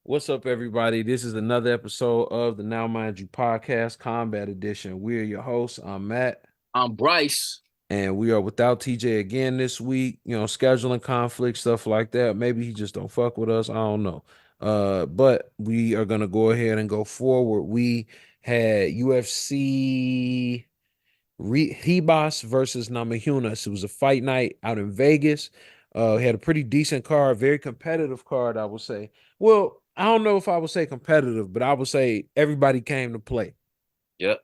What's up, everybody? This is another episode of the Now Mind You podcast, Combat Edition. We are your hosts. I'm Matt, I'm Bryce. and we are without TJ again this week. Scheduling conflict, stuff like that. Maybe he just don't fuck with us. I don't know. But we are gonna go ahead and go forward. We had UFC Ribas versus Namajunas. It was a fight night out in Vegas. Had a pretty decent card, very competitive card, I would say. Well, I don't know if I would say competitive, but I would say everybody came to play. Yep.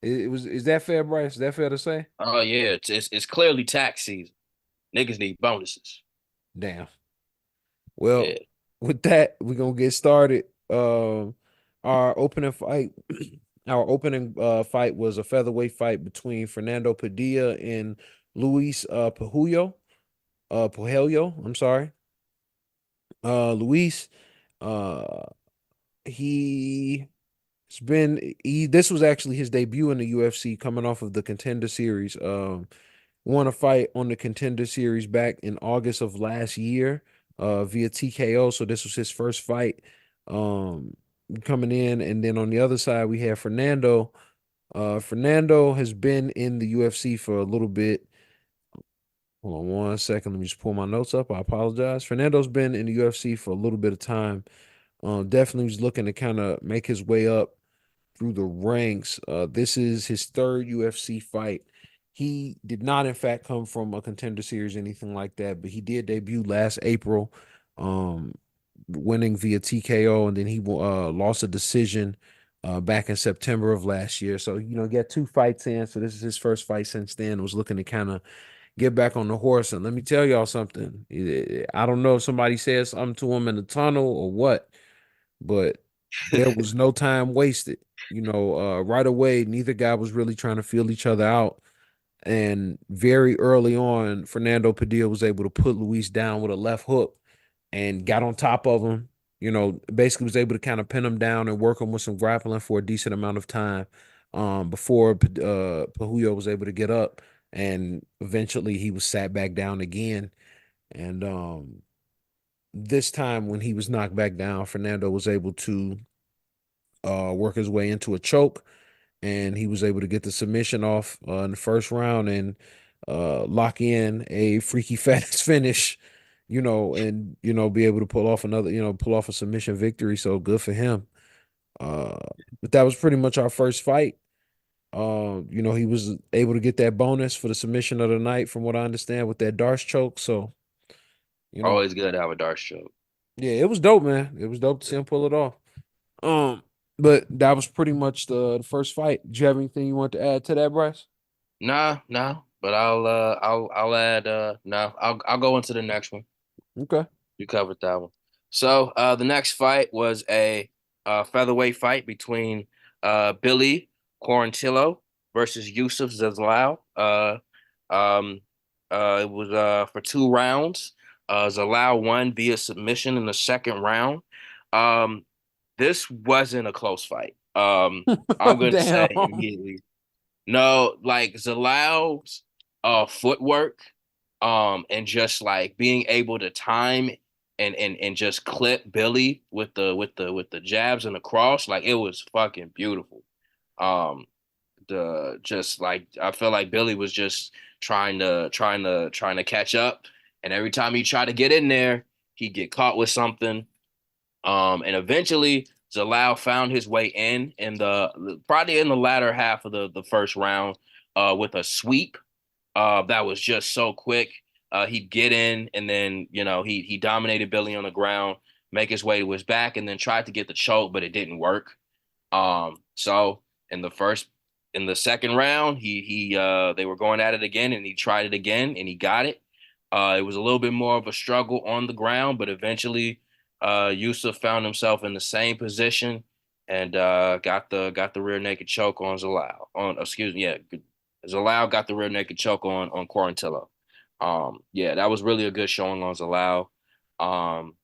It was is that fair, Bryce? Is that fair to say? Oh yeah, it's clearly tax season. Niggas need bonuses. Damn. Well, Yeah. with that, we're gonna get started. Our opening fight, our opening fight was a featherweight fight between Fernando Padilla and Luis Puello, I'm sorry. Luis, uh, he this was actually his debut in the UFC coming off of the Contender Series. Won a fight on the Contender Series back in August of last year, via TKO. So this was his first fight, um, coming in. And then on the other side, we have Fernando. Fernando has been in the UFC for a little bit. Hold on one second. Let me just pull my notes up. I apologize. Fernando's been in the UFC for a little bit of time. Definitely was looking to kind of make his way up through the ranks. This is his third UFC fight. He did not, in fact, come from a Contender Series, anything like that, but he did debut last April, um, winning via TKO, and then he lost a decision back in September of last year. So, get two fights in. So this is his first fight since then. Was looking to kind of get back on the horse. And let me tell y'all something. I don't know if somebody said something to him in the tunnel or what, but there was no time wasted. Right away, neither guy was really trying to feel each other out. And very early on, Fernando Padilla was able to put Luis down with a left hook and got on top of him. Basically was able to kind of pin him down and work him with some grappling for a decent amount of time, before Pahuyo was able to get up. And eventually he was sat back down again. And this time when he was knocked back down, Fernando was able to work his way into a choke, and he was able to get the submission off in the first round and lock in a freaky fast finish, and be able to pull off pull off a submission victory. So good for him. Uh, but that was pretty much our first fight. He was able to get that bonus for the submission of the night, from what I understand, with that Darce choke. So, you know, Always good to have a dark stroke. yeah, it was dope, man. It was dope to see him pull it off. Um, but that was pretty much the first fight. Do you have anything you want to add to that, Bryce? Nah, nah. But I'll add no, I'll go into the next one. Okay. You covered that one. So the next fight was a featherweight fight between Billy Quarantillo versus Yusuf Zalal. Um it was for 2 rounds. Zalal won via submission in the second round. Um this wasn't a close fight. I'm gonna say Damn. immediately. No, like Zalal's footwork, and just like being able to time and just clip Billy with the jabs and the cross, like it was fucking beautiful. Um, the just like I feel like Billy was just trying to catch up, and every time he tried to get in there, he'd get caught with something. And eventually Zalal found his way in the probably in the latter half of the first round, with a sweep that was just so quick. He'd get in, and then he dominated Billy on the ground, make his way to his back, and then tried to get the choke, but it didn't work. So in the second round, they were going at it again, and he tried it again, and he got it. It was a little bit more of a struggle on the ground, but eventually, Yusuf found himself in the same position and got the rear naked choke on Zalal. On excuse me, yeah, Zalal got the rear naked choke on Quarantillo. Yeah, that was really a good showing on Zalal. Um,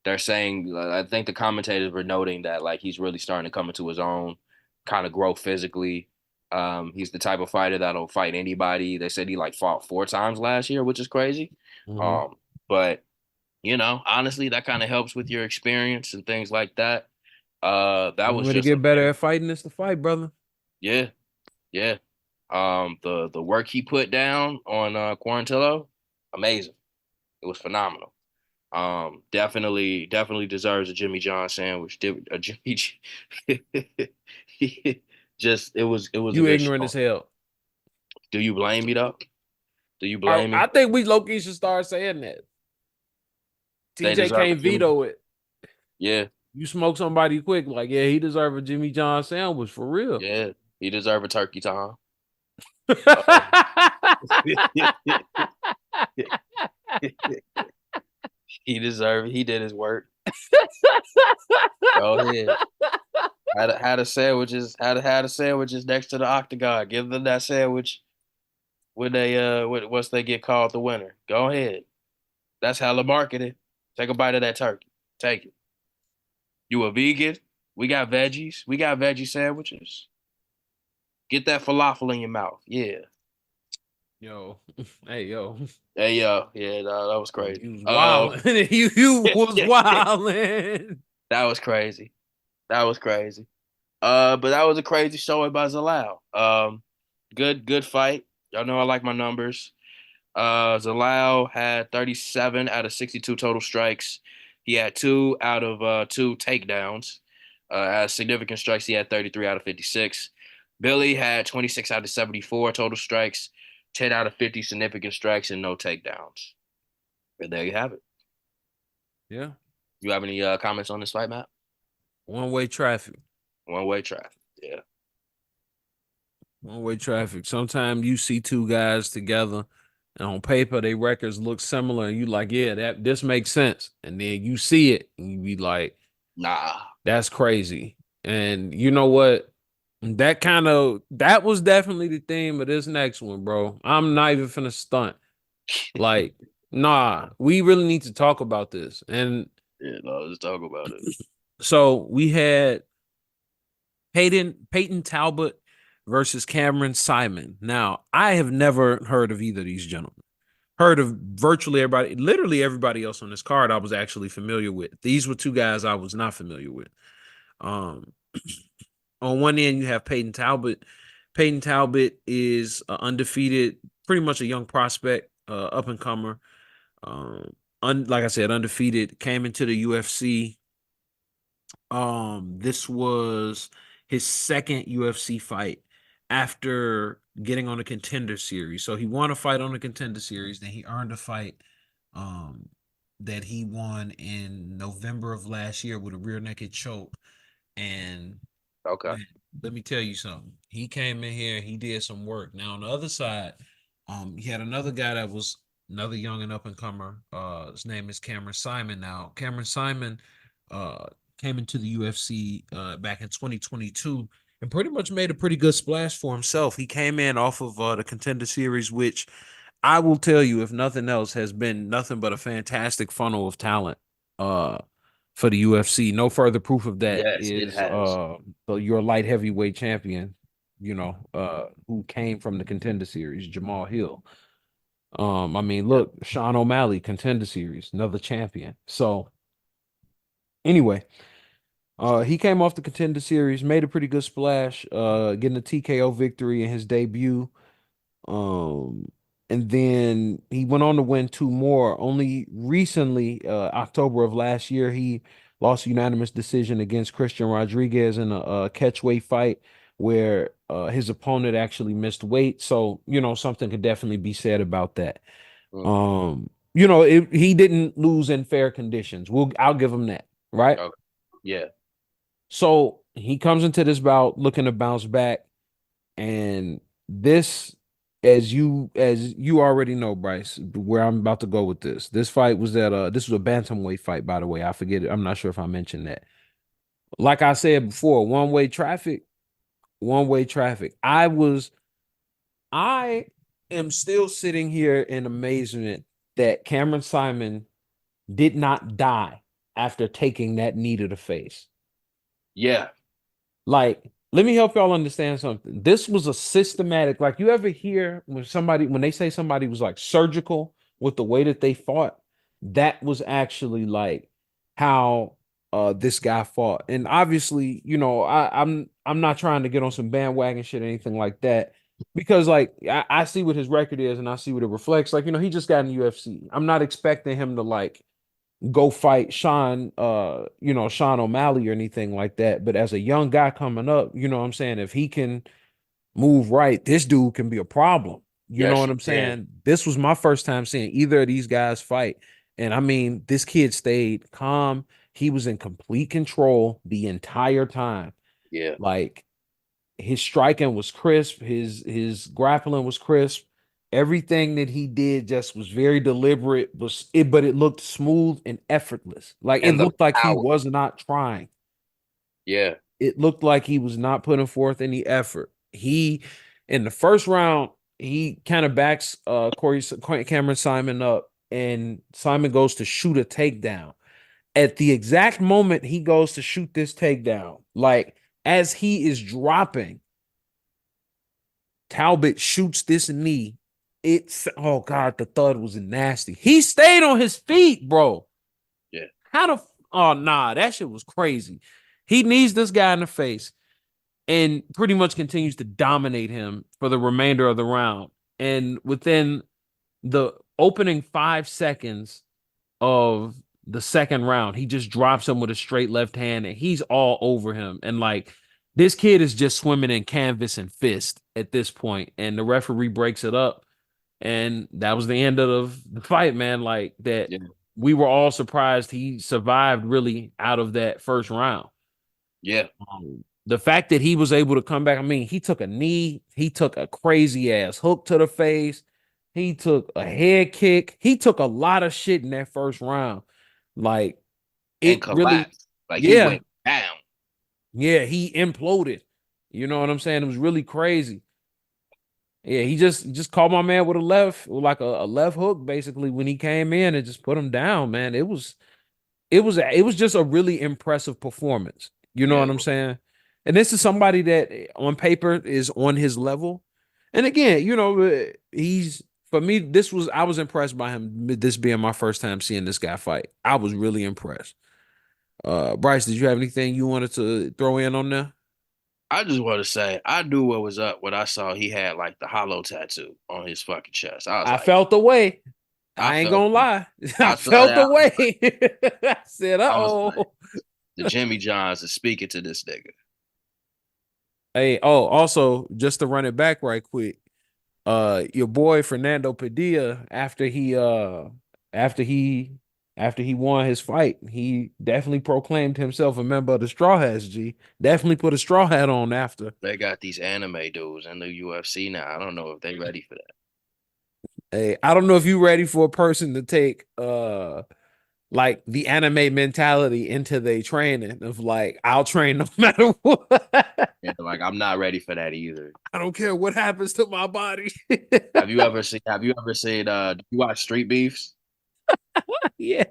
they're saying, I think the commentators were noting that like he's really starting to come into his own, kind of grow physically. He's the type of fighter that'll fight anybody. They said he like fought 4 times last year, which is crazy. Mhm. Um, but Honestly, that kind of helps with your experience and things like that. That Only was way to just get better amazing. at fighting is to fight, brother. Yeah, yeah. The work he put down on Quarantillo, amazing. It was phenomenal. Definitely deserves a Jimmy John sandwich. A Jimmy, just it was a You good ignorant as show. hell. Do you blame me though? Do you blame I me? think we low key should start saying that. They TJ deserve a can't Jimmy. veto it. Yeah, You smoke somebody quick, like, yeah, he deserve a Jimmy John sandwich for real. yeah. He deserve a turkey time. Uh, he deserved it. He did his work. Go ahead. Had a sandwiches next to the octagon. Give them that sandwich when once they get called the winner. Go ahead. That's hella marketing. Take a bite of that turkey. Take it. You a vegan? We got veggies. We got veggie sandwiches. Get that falafel in your mouth. Yeah. Yo, hey yo, Hey yeah, no, that was crazy. you was wilding. You was wilding. That was crazy. That was crazy. But that was a crazy showing by Zalal. Good fight. Y'all know I like my numbers. Zalal had 37 out of 62 total strikes. He had two out of two takedowns. As significant strikes, he had 33 out of 56. Billy had 26 out of 74 total strikes, 10 out of 50 significant strikes, and no takedowns. And there you have it. Yeah, You have any comments on this fight, Matt? one way traffic. One way traffic. Yeah. One way traffic. Sometimes you see two guys together, and on paper they records look similar, and you like, yeah, that this makes sense. And then you see it, and you be like, Nah. that's crazy. And you know what? That was definitely the theme of this next one, bro. I'm not even finna stunt. Like, nah, we really need to talk about this. And Yeah, no, let's talk about it. so we had Peyton Talbot versus Cameron Simon. Now, I have never heard of either of these gentlemen. Heard of virtually everybody, literally everybody else on this card I was actually familiar with. These were two guys I was not familiar with. Um, on one end, you have Peyton Talbot. Peyton Talbot is undefeated, pretty much a young prospect, up and comer. Like I said, undefeated. Came into the UFC. This was his second UFC fight after getting on the Contender Series. So he won a fight on the Contender Series. Then he earned a fight, um, that he won in November of last year with a rear naked choke. And Okay. man, let me tell you something. He came in here, he did some work. Now on the other side, he had another guy that was another young and up and comer. His name is Cameron Simon. Now, Cameron Simon uh came into the UFC back in 2022 and pretty much made a pretty good splash for himself. He came in off of the Contender Series, which I will tell you, if nothing else, has been nothing but a fantastic funnel of talent. Uh for the UFC. No further proof of that Yes, it is has. your light heavyweight champion, who came from the Contender Series, Jamal Hill. I mean, Yep. look, Sean O'Malley, Contender Series, another champion. So anyway, he came off the Contender Series, made a pretty good splash, getting a TKO victory in his debut. Um, and then he went on to win two more. Only recently, October of last year, he lost a unanimous decision against Christian Rodriguez in a catchweight fight where his opponent actually missed weight. So, something could definitely be said about that. Mm, He didn't lose in fair conditions. I'll give him that, right? okay. Yeah. So he comes into this bout looking to bounce back. And this, as you already know, Bryce, where I'm about to go with this. This was a bantamweight fight, by the way. I forget it. I'm not sure if I mentioned that. Like I said before, one-way traffic, one-way traffic. I am still sitting here in amazement that Cameron Simon did not die after taking that knee to the face. Yeah. Like, let me help y'all understand something. This was a systematic, like you ever hear when they say somebody was like surgical with the way that they fought? that was actually like how this guy fought. And obviously, I'm not trying to get on some bandwagon shit or anything like that. Because like I see what his record is and I see what it reflects. Like, he just got in the UFC. I'm not expecting him to like go fight Sean O'Malley or anything like that. But as a young guy coming up, you know what I'm saying? If he can move right, this dude can be a problem. You know Yes, what you I'm can. saying? This was my first time seeing either of these guys fight. And I mean, this kid stayed calm. He was in complete control the entire time. Yeah. Like his striking was crisp, his grappling was crisp. Everything that he did just was very deliberate, but it looked smooth and effortless. Like it And the looked like he power. was not trying. Yeah. It looked like he was not putting forth any effort. He in the first round, he kind of backs Cameron Simon up, and Simon goes to shoot a takedown. At the exact moment he goes to shoot this takedown, like as he is dropping, Talbot shoots this knee. It's oh god, the thud was nasty. He stayed on his feet, bro. Yeah. How the oh nah, that shit was crazy. He knees this guy in the face and pretty much continues to dominate him for the remainder of the round. And within the opening 5 seconds of the second round, he just drops him with a straight left hand and he's all over him. And like this kid is just swimming in canvas and fist at this point. And the referee breaks it up. And that was the end of the fight, man. Like that, Yeah. we were all surprised he survived really out of that first round. Yeah. The fact that he was able to come back, I mean, he took a knee, he took a crazy ass hook to the face, he took a head kick, he took a lot of shit in that first round. Like And it really, collapsed. Like he yeah, went down. yeah, he imploded. You know what I'm saying? It was really crazy. Yeah, he just caught my man with a left hook basically when he came in and just put him down, man. It was just a really impressive performance. You know Yeah. what I'm saying? And this is somebody that on paper is on his level. And again, he's for me, I was impressed by him. This being my first time seeing this guy fight. I was really impressed. Bryce, did you have anything you wanted to throw in on there? I just want to say I knew what was up when I saw he had like the hollow tattoo on his fucking chest. I was I like, felt the way. I I ain't felt gonna lie. I I felt felt the that. way. I said, I was like, uh-oh. the Jimmy Johns is speaking to this nigga. Hey, also, just to run it back right quick. Your boy Fernando Padilla, after he after he won his fight, he definitely proclaimed himself a member of the Straw Hats. G definitely put a straw hat on after. They got these anime dudes in the UFC now. I don't know if they ready for that. Hey, I don't know if you ready for a person to take like the anime mentality into their training of like I'll train no matter what. Yeah, like I'm not ready for that either. I don't care what happens to my body. Have you ever seen you watch Street Beefs? Yeah,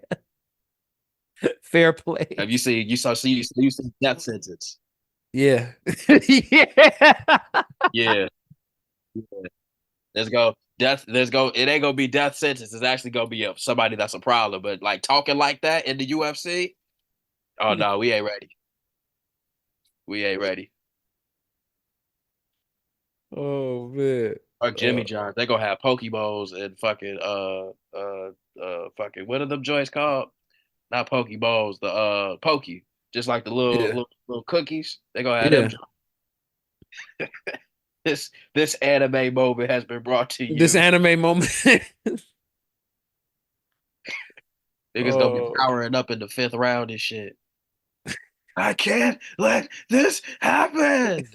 fair play. Have you seen you seen Death Sentence? Yeah. Yeah. Yeah. Let's go. Let's go. It ain't gonna be death sentence. It's actually gonna be somebody that's a problem. But like talking like that in the UFC, oh no, we ain't ready. We ain't ready. Oh man. Or Jimmy Uh, Johns, they gonna have Pokeballs and fucking what are them joints called? Not Pokeballs, the Pokey, just like the little yeah. little cookies. They gonna have them. Yeah. This anime moment has been brought to This you. anime moment. Niggas gonna be Oh. powering up in the fifth round and shit. I can't let this happen.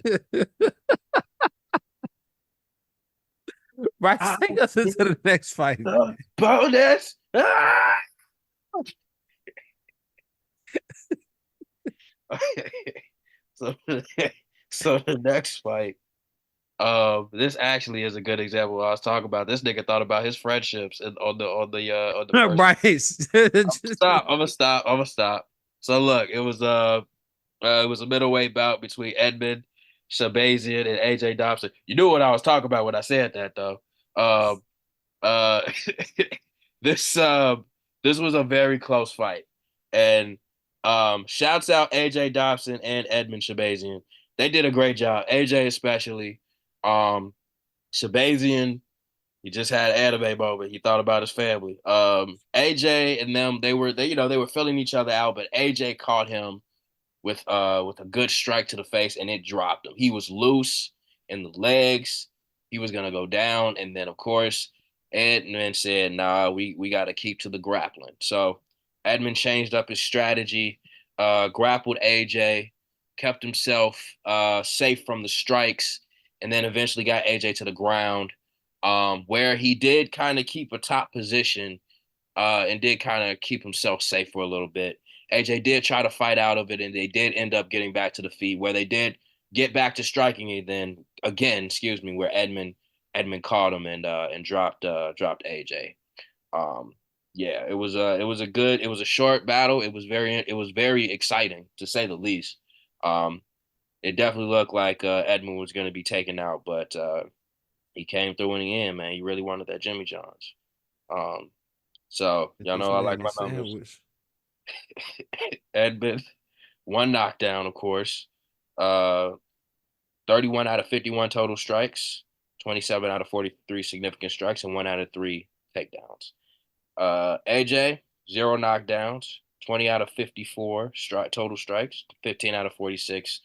Bryce, I take us into need the next fight. the bonus. Ah! so, so the next fight, this actually is a good example. I was talking about this nigga thought about his friendships and on the first. Bryce. Stop. I'm gonna stop. I'm gonna stop. So look, it was a middleweight bout between Edmund Shabazian and AJ Dobson. You knew what I was talking about when I said that, though. Um, uh, this This was a very close fight. And shouts out AJ Dobson and Edmund Shabazian. They did a great job. AJ especially. Um Shabazian, he just had anime moment. He thought about his family. AJ and them, they were filling each other out, but AJ caught him with a good strike to the face and it dropped him. He was loose in the legs. He was gonna go down, and then of course Edmund said, "Nah, we got to keep to the grappling." So Edmund changed up his strategy, grappled AJ, kept himself safe from the strikes, and then eventually got AJ to the ground, where he did kind of keep a top position and did kind of keep himself safe for a little bit. AJ did try to fight out of it, and they did end up getting back to the feet, where they did get back to striking it. Then again, excuse me, where Edmund caught him and dropped AJ. Um, yeah, it was a short battle. It was very exciting to say the least. Um, it definitely looked like Edmund was going to be taken out, but he came through in the end, man. He really wanted that Jimmy John's. Um, so Get y'all this know I man like a my numbers. sandwich. Edmund, one knockdown, of course. Uh, 31 out of 51 total strikes, 27 out of 43 significant strikes, and one out of three takedowns. AJ, zero knockdowns, 20 out of 54 total strikes, 15 out of 46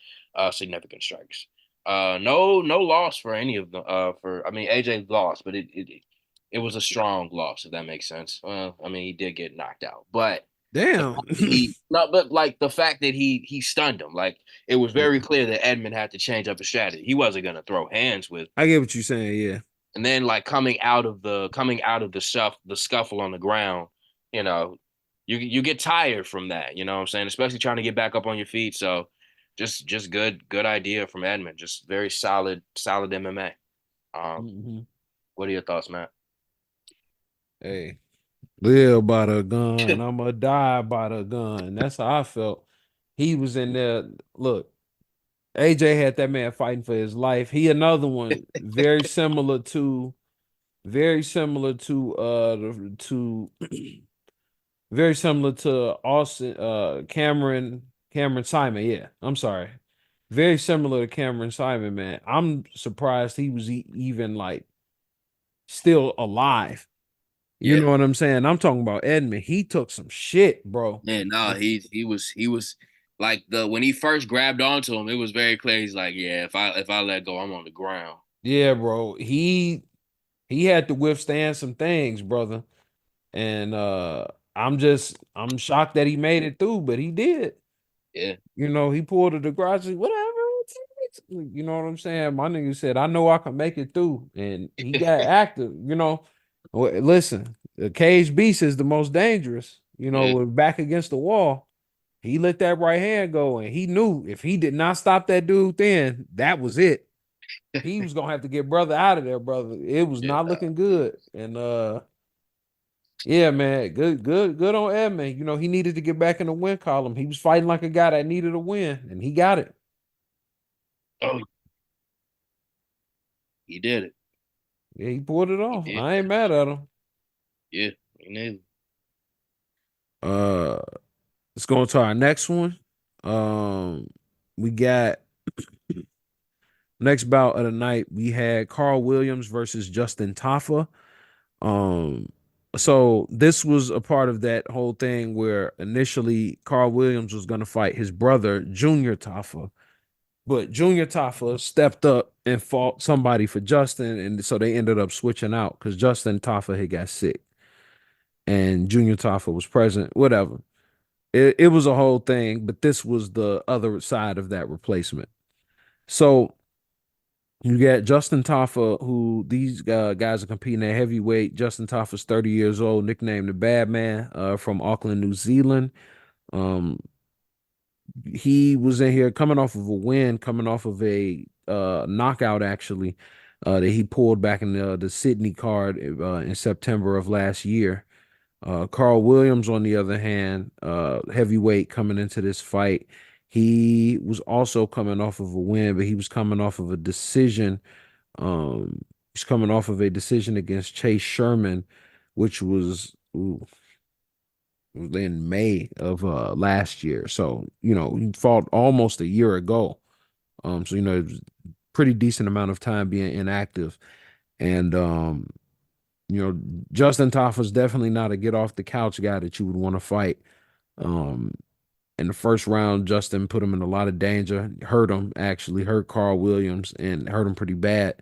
significant strikes. No loss for any of them. I mean, AJ lost, but it was a strong loss, if that makes sense. Well, I mean, he did get knocked out, but the Damn. fact that he not, but like the fact that he stunned him, like it was very clear that Edmund had to change up his strategy. He wasn't gonna throw hands with, I get what you're saying. Yeah. and then like coming out of the scuffle on the ground, you know, you get tired from that. You know what I'm saying? Especially trying to get back up on your feet. So just good idea from Edmund. Just very solid MMA. Um, Hmm. what are your thoughts, Matt? Hey, live by the gun. I'ma die by the gun. That's how I felt. He was in there. Look, AJ had that man fighting for his life. He another one very similar to to very similar to Austin Cameron Simon. Yeah, I'm sorry. Very similar to Cameron Simon, man. I'm surprised he was even like still alive. You Yeah. know what I'm saying? I'm talking about Edmund. He took some shit, bro. Yeah, no, he was like the when he first grabbed onto him, it was very clear. He's like, yeah, if I let go, I'm on the ground. Yeah, bro. He had to withstand some things, brother. And I'm shocked that he made it through, but he did. Yeah, You know, he pulled the garage, whatever. You know what I'm saying? My nigga said, I know I can make it through. And he got active, you know. Listen, the cage beast is the most dangerous. You know, yeah, with back against the wall. He let that right hand go, and he knew if he did not stop that dude, then that was it. He was gonna have to get brother out of there, brother. It was yeah. not looking good. And yeah, man, good on Edmund. You know, he needed to get back in the win column. He was fighting like a guy that needed a win, and he got it. Oh, he did it. Yeah, he pulled it He off. did. I ain't mad at him. Yeah, he did. Uh, let's go on to our next one. We got next bout of the night. We had Carl Williams versus Justin Tafa. Um, so this was a part of that whole thing where initially Carl Williams was going to fight his brother, Junior Tafa, but Junior Tafa stepped up and fought somebody for Justin, and so they ended up switching out because Justin Tafa had got sick and Junior Tafa was present. Whatever. It was a whole thing, but this was the other side of that replacement. So you got Justin Taffa, who these guys are competing at heavyweight. Justin Taffa's 30 years old, nicknamed the Bad Man, from Auckland, New Zealand. Um, he was in here coming off of a win, coming off of a knockout actually, that he pulled back in the Sydney card in September of last year. Carl Williams, on the other hand, heavyweight coming into this fight, he was also coming off of a win, but he was coming off of a decision. He's coming off of a decision against Chase Sherman, which was ooh, in May of last year. So, he fought almost a year ago. So, it was pretty decent amount of time being inactive. And you know, Justin Taffa's definitely not a get off the couch guy that you would want to fight. Um, in the first round, Justin put him in a lot of danger, hurt him, actually hurt Carl Williams and hurt him pretty bad.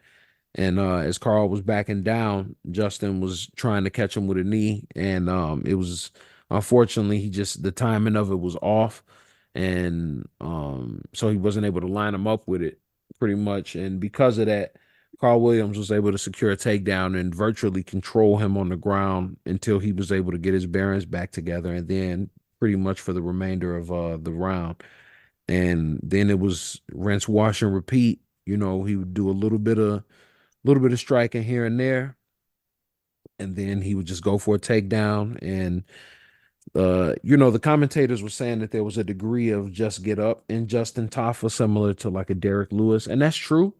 And as Carl was backing down, Justin was trying to catch him with a knee, and it was unfortunately he just the timing of it was off, and so he wasn't able to line him up with it pretty much. And because of that, Carl Williams was able to secure a takedown and virtually control him on the ground until he was able to get his bearings back together, and then pretty much for the remainder of the round. And then it was rinse, wash, and repeat. He would do a little bit of striking here and there, and then he would just go for a takedown. And the commentators were saying that there was a degree of just get up in Justin Taffa, similar to like a Derek Lewis, and that's true.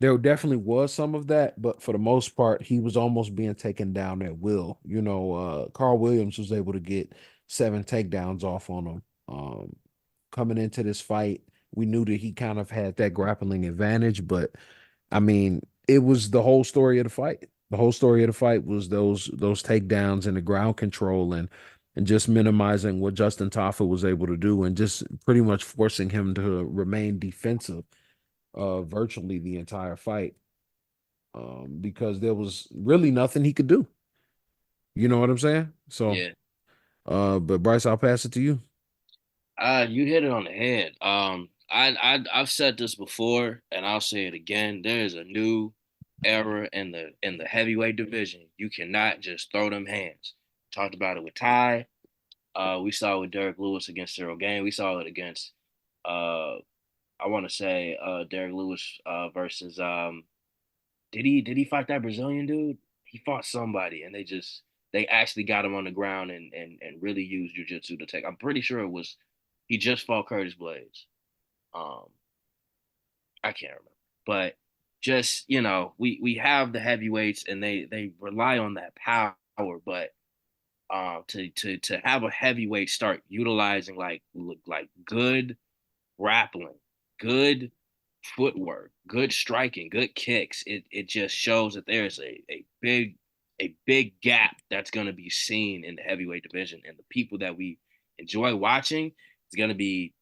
There definitely was some of that, but for the most part, he was almost being taken down at will. Carl Williams was able to get 7 takedowns off on him. Coming into this fight, we knew that he kind of had that grappling advantage, but I mean, it was the whole story of the fight. The whole story of the fight was those takedowns and the ground control and just minimizing what Justin Taffa was able to do and just pretty much forcing him to remain defensive virtually the entire fight, because there was really nothing he could do. You know what I'm saying? So, Yeah. but Bryce, I'll pass it to you. You hit it on the head. I've said this before, and I'll say it again. There is a new era in the heavyweight division. You cannot just throw them hands. Talked about it with Ty. We saw it with Derek Lewis against Cyril Gain. We saw it against uh I want to say Derek Lewis versus did he fight that Brazilian dude? He fought somebody and they actually got him on the ground and really used jujitsu to take. I'm pretty sure it was he just fought Curtis Blades. Um, I can't remember, but just we have the heavyweights and they rely on that power, but to have a heavyweight start utilizing like good grappling, good footwork, good striking, good kicks, it just shows that there's a big gap that's going to be seen in the heavyweight division, and the people that we enjoy watching, it's gonna be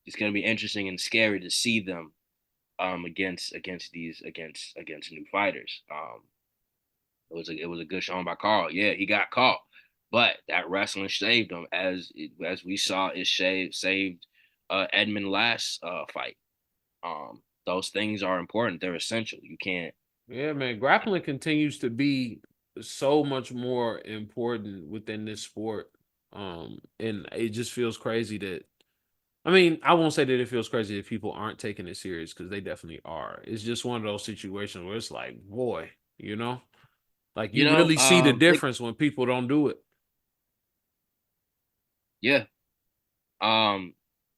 interesting and scary to see them against new fighters. It was a good showing by Carl. Yeah, he got caught, but that wrestling saved him, as we saw it saved Edmund last fight. Those things are important. They're essential. You can't. Yeah, man, grappling continues to be so much more important within this sport. And it just feels crazy that I mean, I won't say that it feels crazy that people aren't taking it serious because they definitely are. It's just one of those situations where it's like, boy, like You you know, really see the difference when people don't do it. yeah.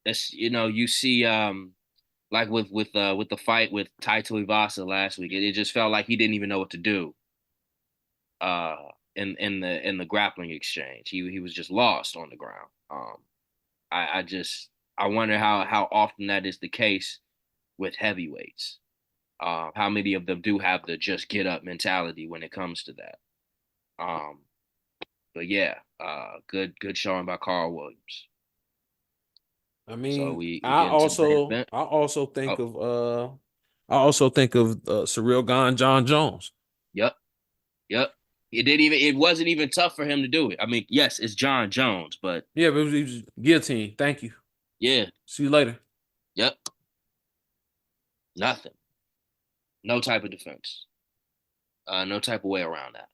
It's you see like with the fight with Taito Ivasa last week, it just felt like he didn't even know what to do uh in the grappling exchange. He was just lost on the ground. I wonder how often that is the case with heavyweights. How many of them do have the just get up mentality when it comes to that? Um, but yeah, good showing by Carl Williams. I So mean, we I get into the main also event. I also think Oh, of Cyril Gone John Jones. yep, yep. It wasn't even tough for him to do it. I mean, yes, it's John Jones, but Yeah, but it was guillotine. Thank you. yeah, See you later. yep, nothing. No type of defense. No type of way around that.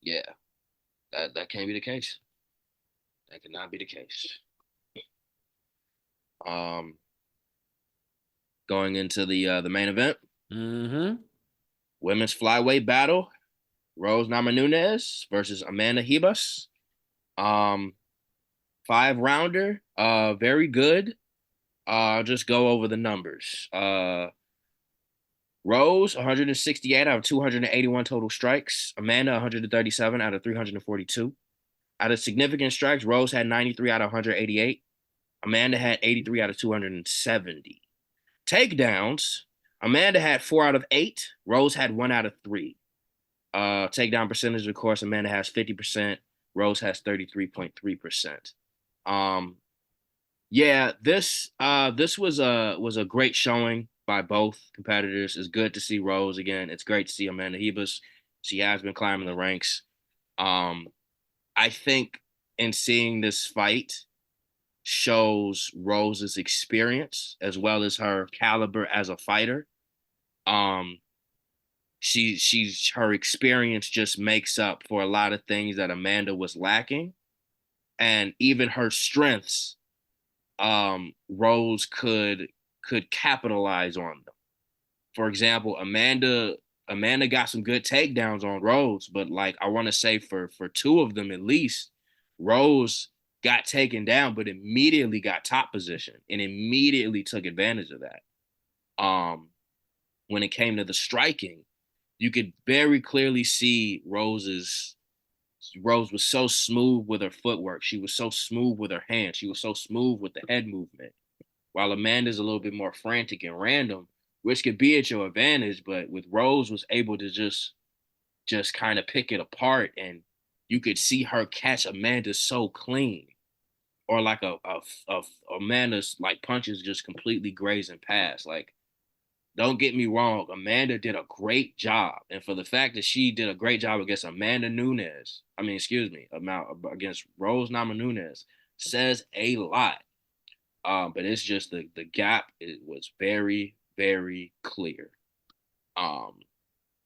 Yeah, that can't be the case. That cannot be the case. Um, Going into the main event, Mm-hmm. women's flyweight battle, Rose Namajunas versus Amanda Ribas. Um, 5 rounder, very good. I'll just go over the numbers. Rose 168 out of 281 total strikes. Amanda 137 out of 342. Out of significant strikes, Rose had 93 out of 188. Amanda had 83 out of 270. Takedowns, Amanda had 4 out of 8. Rose had 1 out of 3. Takedown percentage, of course, Amanda has 50%. Rose has 33.3%. Um, yeah, this was a great showing by both competitors. It's good to see Rose again. It's great to see Amanda Ribas. She has been climbing the ranks. Um, I think in seeing this fight shows Rose's experience as well as her caliber as a fighter. Um, she's her experience just makes up for a lot of things that Amanda was lacking, and even her strengths, Rose could capitalize on them. For example, Amanda got some good takedowns on Rose, but like I want to say for two of them at least, Rose got taken down, but immediately got top position and immediately took advantage of that. Um, when it came to the striking, you could very clearly see Rose was so smooth with her footwork. She was so smooth with her hands. She was so smooth with the head movement. While Amanda's a little bit more frantic and random, which could be at your advantage, but with Rose was able to just kind of pick it apart, and you could see her catch Amanda so clean, or like a Amanda's like punches just completely grazing past. Like, don't get me wrong, Amanda did a great job, and for the fact that she did a great job against Amanda Nunes, I mean, excuse me, against Rose Namajunas, says a lot. But it's just the gap it was very, very clear. Um,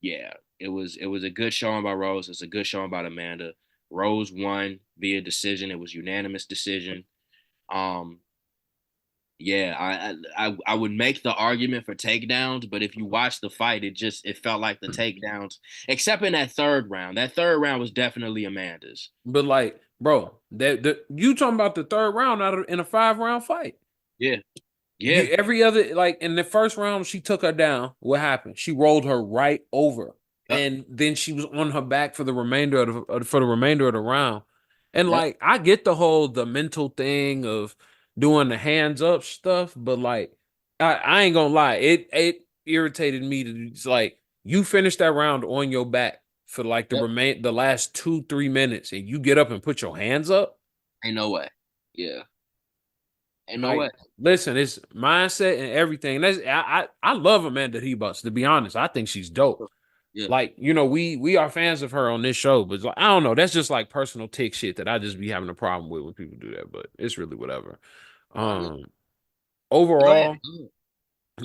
yeah, it was a good showing by Rose. It's a good showing by Amanda. Rose won via decision. It was unanimous decision. Um, yeah, I would make the argument for takedowns, but if you watch the fight, it felt like the takedowns, except in that third round. That third round was definitely Amanda's. But like, bro, that you talking about the third round out of in a 5 round fight. Yeah, yeah, You every other like in the first round, she took her down. What happened? She rolled her right over, yep, and then she was on her back for the remainder for the remainder of the round. And yep. like, I get the mental thing of doing the hands up stuff, but like, I ain't gonna lie, it irritated me to it's like you finish that round on your back for like Yep. the last 2-3 minutes, and you get up and put your hands up. Ain't no way. Yeah, ain't no way. Like, listen, it's mindset and everything. I love Amanda Ribas, to be honest. I think she's dope. Yeah. Like, we are fans of her on this show, but like, I don't know. That's just like personal tick shit that I just be having a problem with when people do that. But it's really whatever. Yeah. Um, Go ahead.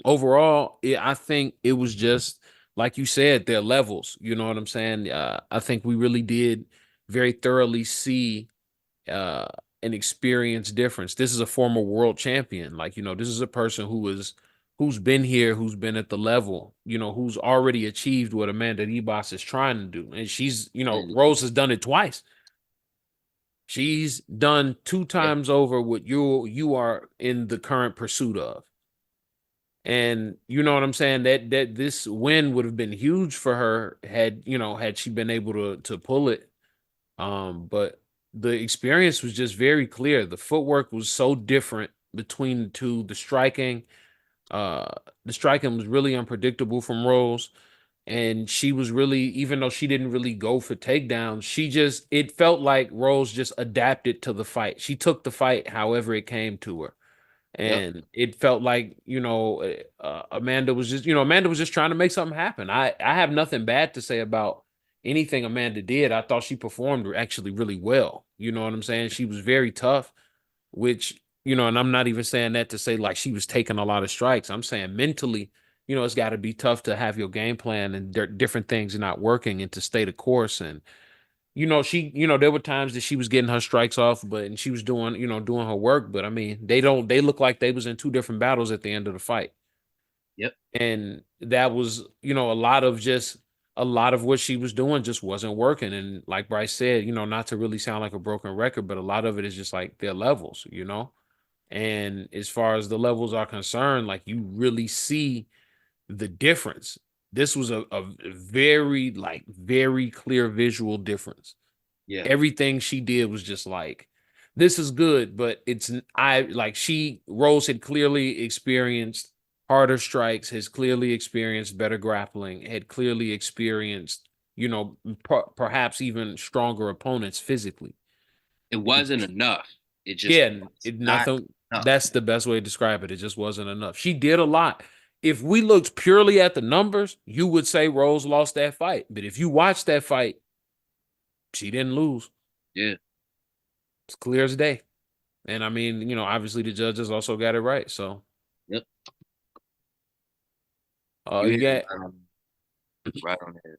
overall, I think it was just like you said, their levels. You know what I'm saying? I think we really did very thoroughly see uh an experience difference. This is a former world champion. Like, this is a person who's been here, who's been at the level, who's already achieved what Amanda Ribas is trying to do. And she's, And Rose has done it twice. She's done two yeah, times over what you are in the current pursuit of. And you know what I'm saying? That this win would have been huge for her had she been able to pull it. But the experience was just very clear. The footwork was so different between the two. Uh, the striking was really unpredictable from Rose, and she was really, even though she didn't really go for takedowns, it felt like Rose just adapted to the fight. She took the fight however it came to her. yep, And it felt like, Amanda was just trying to make something happen. I have nothing bad to say about anything Amanda did. I thought she performed actually really well. You know what I'm saying? She was very tough, which, and I'm not even saying that to say like she was taking a lot of strikes. I'm saying mentally, it's got to be tough to have your game plan and different things not working and to stay the course. And there were times that she was getting her strikes off, and she was doing her work. But I mean, they look like they was in two different battles at the end of the fight. yep, And that was, a lot of what she was doing just wasn't working. And like Bryce said, not to really sound like a broken record, but a lot of it is just like their levels. And as far as the levels are concerned, like you really see the difference. This was a very, like, very clear visual difference. Yeah. Everything she did was just like, this is good, but I like she Rose had clearly experienced harder strikes, has clearly experienced better grappling, had clearly experienced, perhaps even stronger opponents physically. It wasn't enough. It just Yeah, was not enough. that's the best way to describe it. It just wasn't enough. She did a lot. If we looked purely at the numbers, you would say Rose lost that fight. But if you watch that fight, she didn't lose. Yeah. It's clear as day. And I mean, obviously the judges also got it right. So, Yep. You you hit it got right on the head.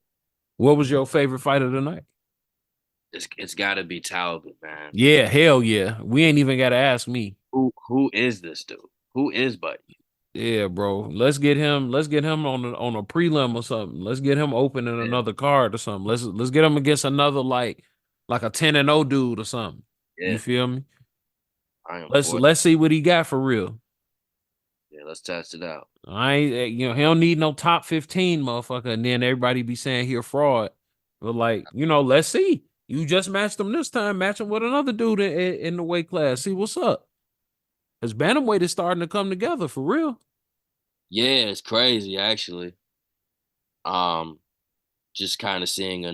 what was your favorite fight of the night? It's got to be Talbot, man. Yeah, hell yeah. We ain't even got to ask me. Who is this dude? Who is Buddy? Yeah, bro. Let's get him. Let's get him on a prelim or something. Let's get him opening Yeah, another card or something. Let's get him against another like a 10-0 dude or something. You yeah. feel me? I am Let's for it. let's see what he got for real. Yeah, let's test it out. I ain't he don't need no top 15 motherfucker, and then everybody be saying he a fraud. But like, let's see. You just matched him this time. Match him with another dude in the weight class. See what's up. Cause bantamweight is starting to come together for real. Yeah, it's crazy actually. Um, just kind of seeing a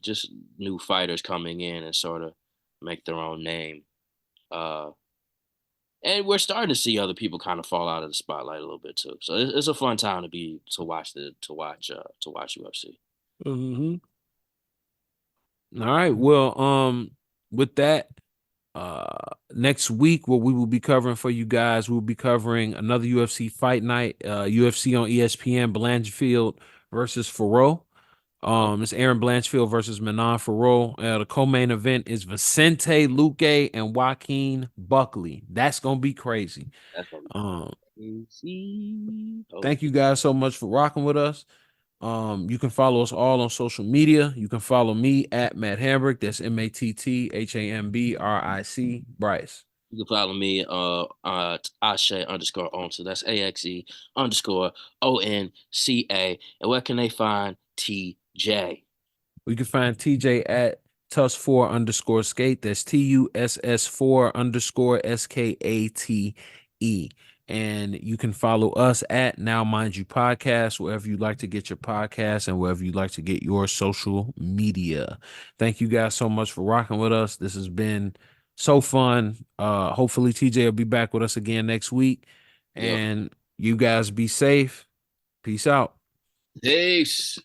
just new fighters coming in and sort of make their own name. Uh, and we're starting to see other people kind of fall out of the spotlight a little bit too. So it's a fun time to watch UFC. Hmm. All right. Well, with that, next week, what we will be covering for you guys, we'll be covering another UFC fight night, UFC on ESPN, Blanchfield versus Faro. Oh, It's Aaron Blanchfield versus Manon Faro. The co-main event is Vicente Luque and Joaquin Buckley. That's gonna be crazy. that's gonna Um, be crazy. Oh, Thank you guys so much for rocking with us. You can follow us all on social media. You can follow me at Matt Hambrick. That's MATTHAMBRIC Bryce. you can follow me Ashe underscore onto. That's AXE underscore ONCA. And where can they find TJ? You can find TJ at Tuss4 underscore skate. That's TUSS4 underscore SKATE. And you can follow us at Now Mind You Podcast, wherever you like to get your podcast and wherever you like to get your social media. Thank you guys so much for rocking with us. This has been so fun. Hopefully TJ will be back with us again next week. Yep. And you guys be safe. Peace out. Peace.